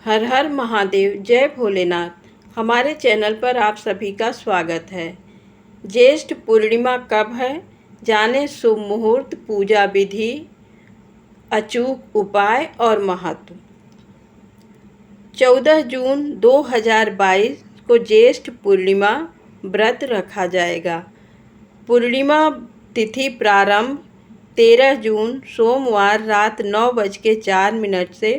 हर हर महादेव, जय भोलेनाथ। हमारे चैनल पर आप सभी का स्वागत है। ज्येष्ठ पूर्णिमा कब है, जाने शुभ मुहूर्त, पूजा विधि, अचूक उपाय और महत्व। 14 जून 2022 को ज्येष्ठ पूर्णिमा व्रत रखा जाएगा। पूर्णिमा तिथि प्रारंभ 13 जून सोमवार रात 9:04 से,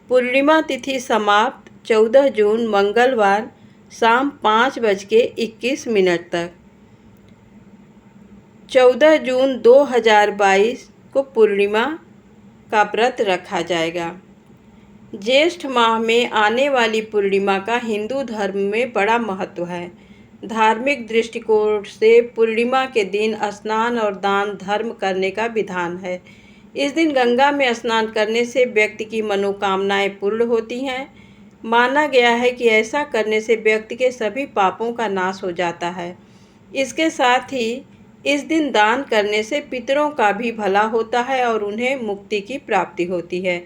पूर्णिमा तिथि समाप्त 14 जून मंगलवार शाम 5:21 तक। 14 जून 2022 को पूर्णिमा का व्रत रखा जाएगा। ज्येष्ठ माह में आने वाली पूर्णिमा का हिंदू धर्म में बड़ा महत्व है। धार्मिक दृष्टिकोण से पूर्णिमा के दिन स्नान और दान धर्म करने का विधान है। इस दिन गंगा में स्नान करने से व्यक्ति की मनोकामनाएं पूर्ण होती हैं। माना गया है कि ऐसा करने से व्यक्ति के सभी पापों का नाश हो जाता है। इसके साथ ही इस दिन दान करने से पितरों का भी भला होता है और उन्हें मुक्ति की प्राप्ति होती है।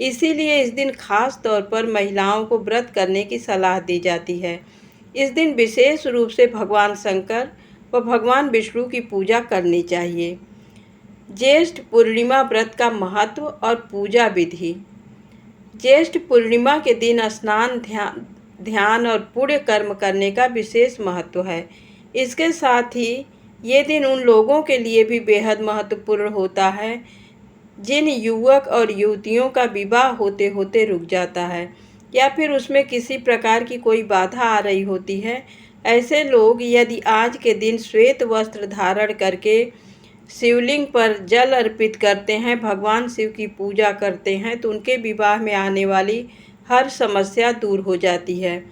इसीलिए इस दिन खास तौर पर महिलाओं को व्रत करने की सलाह दी जाती है। इस दिन विशेष रूप से भगवान शंकर व भगवान विष्णु की पूजा करनी चाहिए। ज्येष्ठ पूर्णिमा व्रत का महत्व और पूजा विधि। ज्येष्ठ पूर्णिमा के दिन स्नान, ध्यान और पुण्य कर्म करने का विशेष महत्व है। इसके साथ ही ये दिन उन लोगों के लिए भी बेहद महत्वपूर्ण होता है जिन युवक और युवतियों का विवाह होते होते रुक जाता है या फिर उसमें किसी प्रकार की कोई बाधा आ रही होती है। ऐसे लोग यदि आज के दिन श्वेत वस्त्र धारण करके शिवलिंग पर जल अर्पित करते हैं, भगवान शिव की पूजा करते हैं, तो उनके विवाह में आने वाली हर समस्या दूर हो जाती है।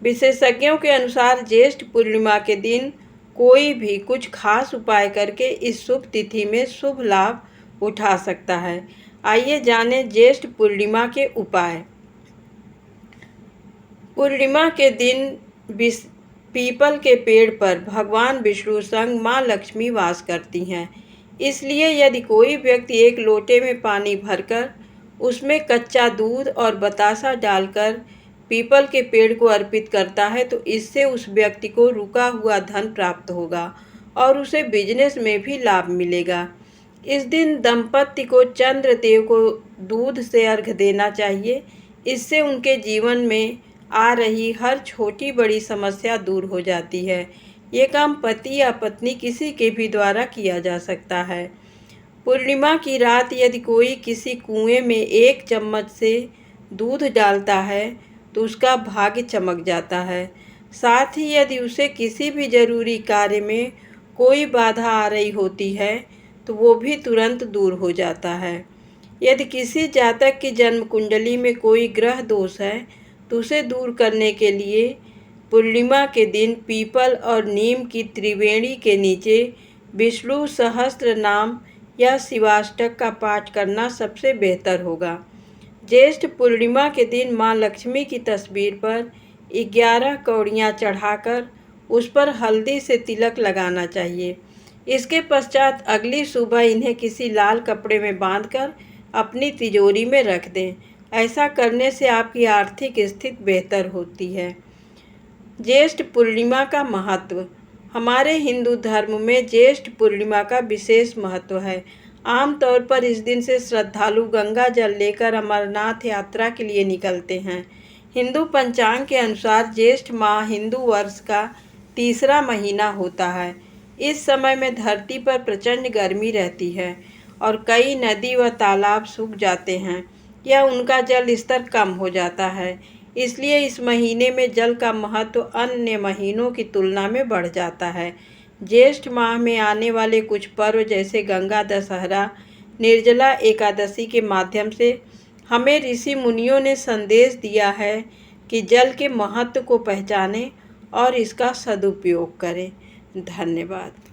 विशेषज्ञों के अनुसार ज्येष्ठ पूर्णिमा के दिन कोई भी कुछ खास उपाय करके इस शुभ तिथि में शुभ लाभ उठा सकता है। आइए जानें ज्येष्ठ पूर्णिमा के उपाय। पूर्णिमा के दिन पीपल के पेड़ पर भगवान विष्णु संग माँ लक्ष्मी वास करती हैं। इसलिए यदि कोई व्यक्ति एक लोटे में पानी भरकर उसमें कच्चा दूध और बतासा डालकर पीपल के पेड़ को अर्पित करता है तो इससे उस व्यक्ति को रुका हुआ धन प्राप्त होगा और उसे बिजनेस में भी लाभ मिलेगा। इस दिन दंपति को चंद्रदेव को दूध से अर्घ्य देना चाहिए। इससे उनके जीवन में आ रही हर छोटी बड़ी समस्या दूर हो जाती है। ये काम पति या पत्नी किसी के भी द्वारा किया जा सकता है। पूर्णिमा की रात यदि कोई किसी कुएं में 1 चम्मच से दूध डालता है तो उसका भाग्य चमक जाता है। साथ ही यदि उसे किसी भी जरूरी कार्य में कोई बाधा आ रही होती है तो वो भी तुरंत दूर हो जाता है। यदि किसी जातक की जन्म कुंडली में कोई ग्रह दोष है तो उसे दूर करने के लिए पूर्णिमा के दिन पीपल और नीम की त्रिवेणी के नीचे विष्णु सहस्त्र नाम या शिवाष्टक का पाठ करना सबसे बेहतर होगा। ज्येष्ठ पूर्णिमा के दिन माँ लक्ष्मी की तस्वीर पर 11 कौड़ियाँ चढ़ाकर उस पर हल्दी से तिलक लगाना चाहिए। इसके पश्चात अगली सुबह इन्हें किसी लाल कपड़े में बांधकर अपनी तिजोरी में रख दें। ऐसा करने से आपकी आर्थिक स्थिति बेहतर होती है। ज्येष्ठ पूर्णिमा का महत्व। हमारे हिंदू धर्म में ज्येष्ठ पूर्णिमा का विशेष महत्व है। आमतौर पर इस दिन से श्रद्धालु गंगा जल लेकर अमरनाथ यात्रा के लिए निकलते हैं। हिंदू पंचांग के अनुसार ज्येष्ठ माह हिंदू वर्ष का तीसरा महीना होता है। इस समय में धरती पर प्रचंड गर्मी रहती है और कई नदी व तालाब सूख जाते हैं या उनका जल स्तर कम हो जाता है। इसलिए इस महीने में जल का महत्व अन्य महीनों की तुलना में बढ़ जाता है। ज्येष्ठ माह में आने वाले कुछ पर्व जैसे गंगा दशहरा, निर्जला एकादशी के माध्यम से हमें ऋषि मुनियों ने संदेश दिया है कि जल के महत्व को पहचानें और इसका सदुपयोग करें। धन्यवाद।